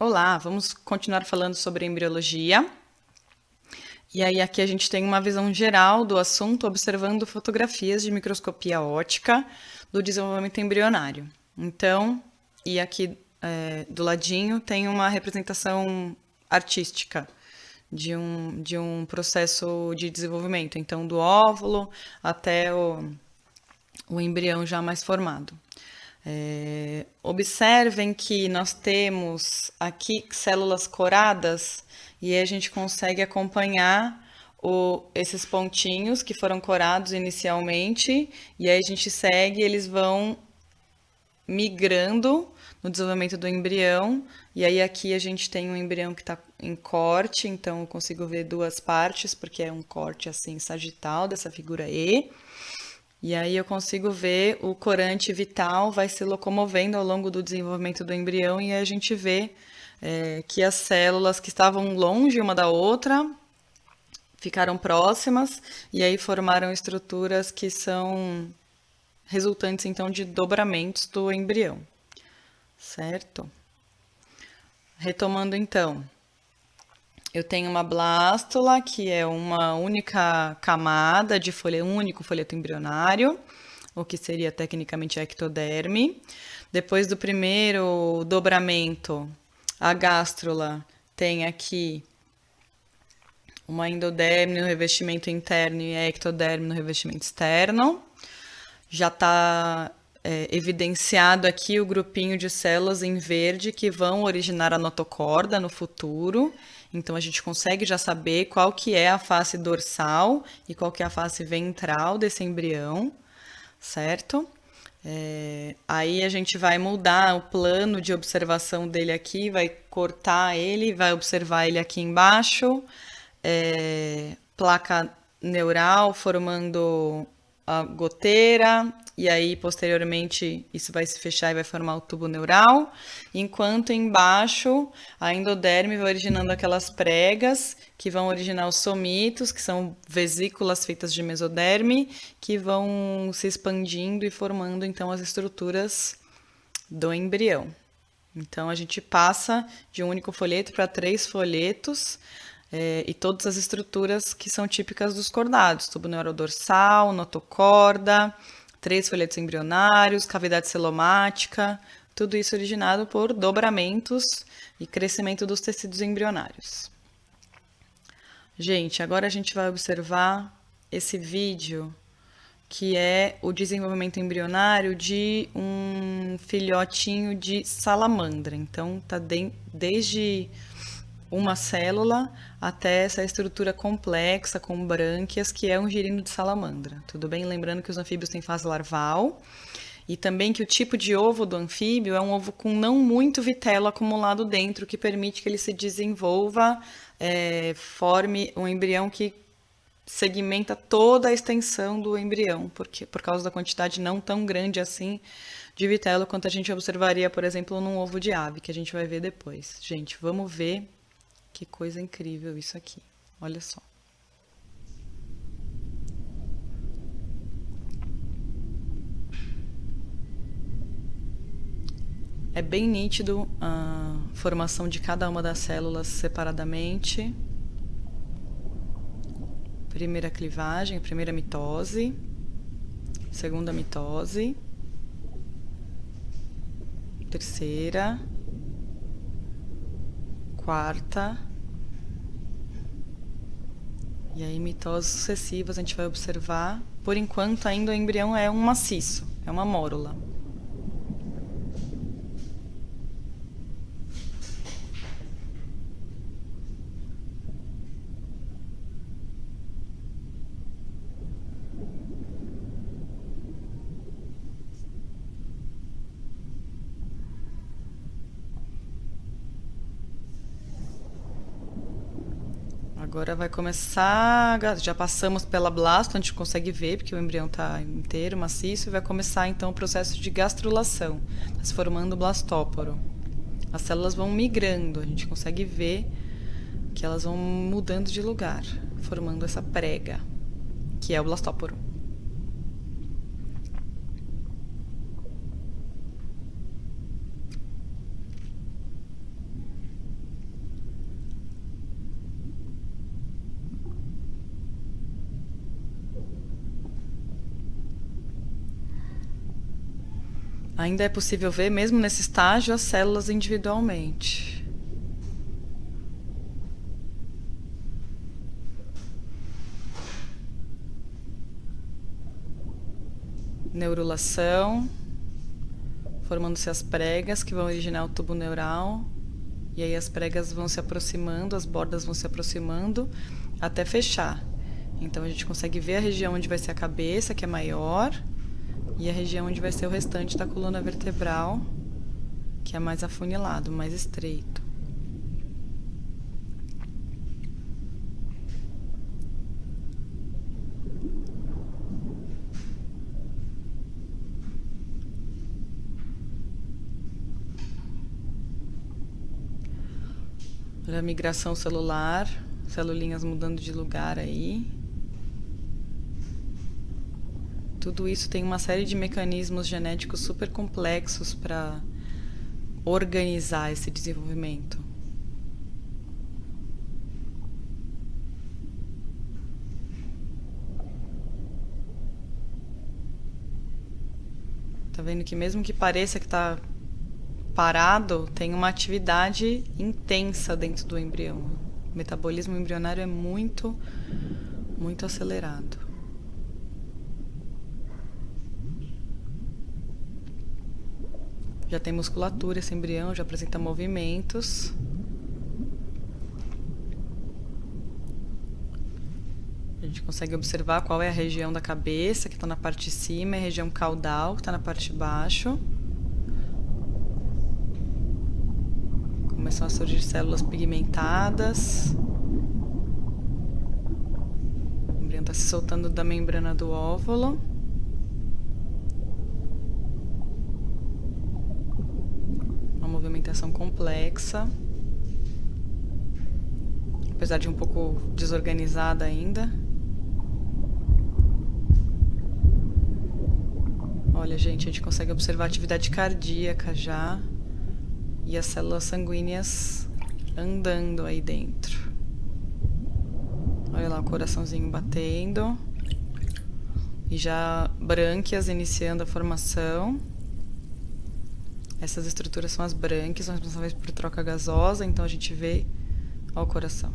Olá, vamos continuar falando sobre embriologia. E aí aqui a gente tem uma visão geral do assunto observando fotografias de microscopia óptica do desenvolvimento embrionário. Então, e aqui do ladinho tem uma representação artística de um processo de desenvolvimento, então do óvulo até o embrião já mais formado. Observem que nós temos aqui células coradas e aí a gente consegue acompanhar esses pontinhos que foram corados inicialmente e aí a gente segue, eles vão migrando no desenvolvimento do embrião. E aí aqui a gente tem um embrião que está em corte, então eu consigo ver duas partes, porque é um corte assim sagital dessa figura E. E aí eu consigo ver o corante vital vai se locomovendo ao longo do desenvolvimento do embrião e a gente vê que as células que estavam longe uma da outra ficaram próximas e aí formaram estruturas que são resultantes então de dobramentos do embrião, certo? Retomando então, eu tenho uma blástula, que é uma única camada de único folheto embrionário, o que seria tecnicamente a ectoderme. Depois do primeiro dobramento, a gástrula tem aqui uma endoderme no revestimento interno e a ectoderme no revestimento externo. Já está evidenciado aqui o grupinho de células em verde que vão originar a notocorda no futuro. Então a gente consegue já saber qual que é a face dorsal e qual que é a face ventral desse embrião, certo? Aí a gente vai mudar o plano de observação dele aqui, vai cortar ele, vai observar ele aqui embaixo, placa neural formando a goteira, e aí posteriormente isso vai se fechar e vai formar o tubo neural, enquanto embaixo a endoderme vai originando aquelas pregas que vão originar os somitos, que são vesículas feitas de mesoderme, que vão se expandindo e formando então as estruturas do embrião. Então a gente passa de um único folheto para 3 folhetos, e todas as estruturas que são típicas dos cordados: tubo neurodorsal, notocorda, 3 folhetos embrionários, cavidade celomática, tudo isso originado por dobramentos e crescimento dos tecidos embrionários. Gente, agora a gente vai observar esse vídeo que é o desenvolvimento embrionário de um filhotinho de salamandra. Então, tá desde uma célula até essa estrutura complexa com brânquias, que é um girino de salamandra. Tudo bem? Lembrando que os anfíbios têm fase larval e também que o tipo de ovo do anfíbio é um ovo com não muito vitelo acumulado dentro, que permite que ele se desenvolva, forme um embrião que segmenta toda a extensão do embrião, porque por causa da quantidade não tão grande assim de vitelo quanto a gente observaria, por exemplo, num ovo de ave, que a gente vai ver depois. Gente, vamos ver que coisa incrível isso aqui. Olha só. É bem nítido a formação de cada uma das células separadamente. Primeira clivagem, primeira mitose, segunda mitose, terceira, quarta, e aí mitoses sucessivas a gente vai observar. Por enquanto ainda o embrião é um maciço, é uma mórula. Agora vai começar, já passamos pela blasto, a gente consegue ver, porque o embrião está inteiro, maciço, e vai começar então o processo de gastrulação, tá se formando o blastóporo. As células vão migrando, a gente consegue ver que elas vão mudando de lugar, formando essa prega, que é o blastóporo. Ainda é possível ver, mesmo nesse estágio, as células individualmente. Neurulação, formando-se as pregas que vão originar o tubo neural. E aí as pregas vão se aproximando, as bordas vão se aproximando até fechar. Então a gente consegue ver a região onde vai ser a cabeça, que é maior, e a região onde vai ser o restante da coluna vertebral, que é mais afunilado, mais estreito. Olha a migração celular, celulinhas mudando de lugar aí. Tudo isso tem uma série de mecanismos genéticos super complexos para organizar esse desenvolvimento. Tá vendo que mesmo que pareça que tá parado, tem uma atividade intensa dentro do embrião. O metabolismo embrionário é muito acelerado. Já tem musculatura esse embrião, já apresenta movimentos. A gente consegue observar qual é a região da cabeça, que está na parte de cima, e a região caudal, que está na parte de baixo. Começam a surgir células pigmentadas. O embrião está se soltando da membrana do óvulo. Uma movimentação complexa. Apesar de um pouco desorganizada ainda. Olha, gente, a gente consegue observar a atividade cardíaca já. E as células sanguíneas andando aí dentro. Olha lá o coraçãozinho batendo. E já brânquias iniciando a formação. Essas estruturas são as brânquias, são responsáveis por troca gasosa, então a gente vê ao coração.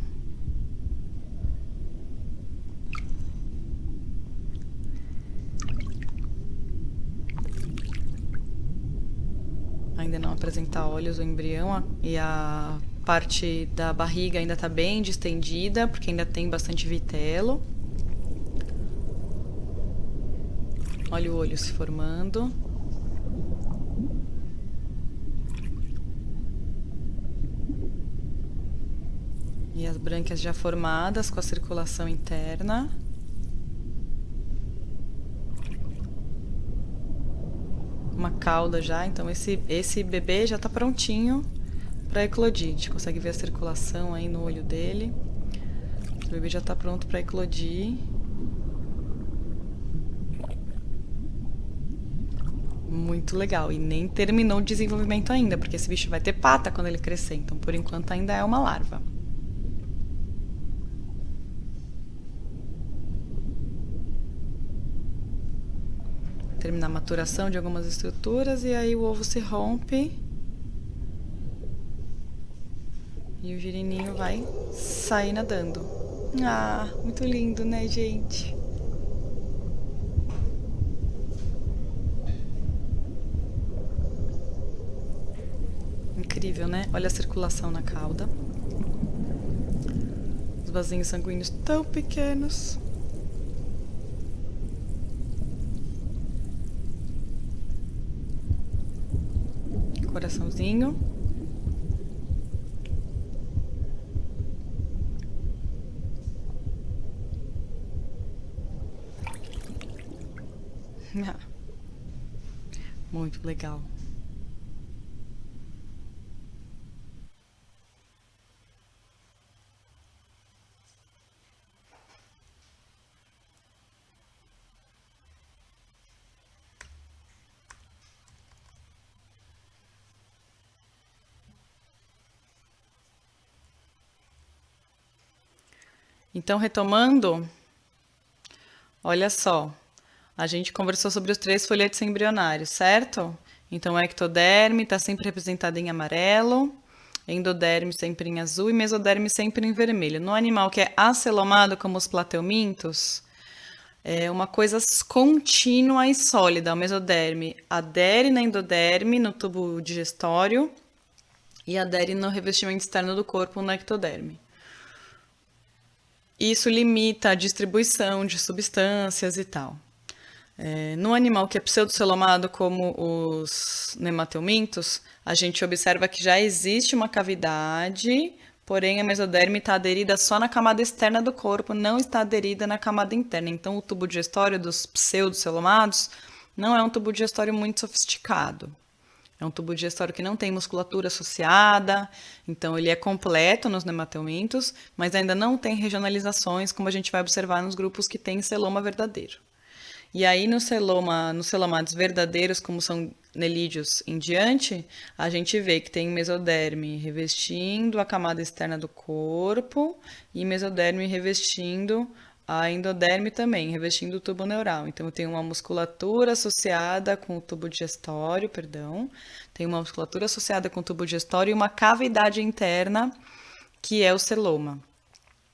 Ainda não apresenta olhos o embrião e a parte da barriga ainda está bem distendida, porque ainda tem bastante vitelo. Olha o olho se formando. E as brânquias já formadas com a circulação interna. Uma cauda já, então esse bebê já está prontinho para eclodir. A gente consegue ver a circulação aí no olho dele. O bebê já está pronto para eclodir. Muito legal. E nem terminou o desenvolvimento ainda, porque esse bicho vai ter pata quando ele crescer. Então, por enquanto, ainda é uma larva. Terminar a maturação de algumas estruturas e aí o ovo se rompe e o girininho vai sair nadando. Ah, muito lindo, né, gente? Incrível, né? Olha a circulação na cauda. Os vasinhos sanguíneos tão pequenos. Coraçãozinho. Muito legal. Então, retomando, olha só, a gente conversou sobre os 3 folhetos embrionários, certo? Então, ectoderme está sempre representada em amarelo, endoderme sempre em azul e mesoderme sempre em vermelho. No animal que é acelomado, como os plateumintos, é uma coisa contínua e sólida. O mesoderme adere na endoderme, no tubo digestório, e adere no revestimento externo do corpo, no ectoderme. Isso limita a distribuição de substâncias e tal. No animal que é pseudocelomado, como os nemateumintos, a gente observa que já existe uma cavidade, porém a mesoderme está aderida só na camada externa do corpo, não está aderida na camada interna. Então, o tubo digestório dos pseudocelomados não é um tubo digestório muito sofisticado. É um tubo digestório que não tem musculatura associada, então ele é completo nos nemateumintos, mas ainda não tem regionalizações, como a gente vai observar nos grupos que têm celoma verdadeiro. E aí, nos celomados verdadeiros, como são nelídeos em diante, a gente vê que tem mesoderme revestindo a camada externa do corpo e mesoderme revestindo a endoderme também, revestindo o tubo neural. Então, tem uma musculatura associada com o tubo digestório, tem uma musculatura associada com o tubo digestório e uma cavidade interna, que é o celoma.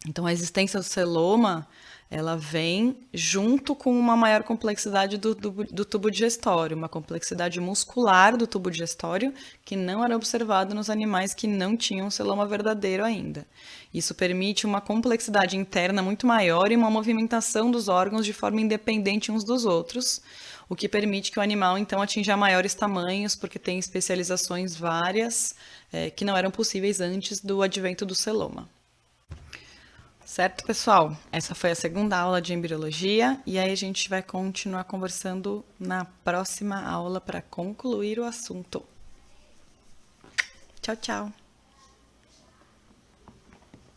Então, a existência do celoma, ela vem junto com uma maior complexidade do tubo digestório, uma complexidade muscular do tubo digestório que não era observada nos animais que não tinham celoma verdadeiro ainda. Isso permite uma complexidade interna muito maior e uma movimentação dos órgãos de forma independente uns dos outros, o que permite que o animal, então, atinja maiores tamanhos, porque tem especializações várias que não eram possíveis antes do advento do celoma. Certo, pessoal? Essa foi a segunda aula de embriologia e aí a gente vai continuar conversando na próxima aula para concluir o assunto. Tchau, tchau!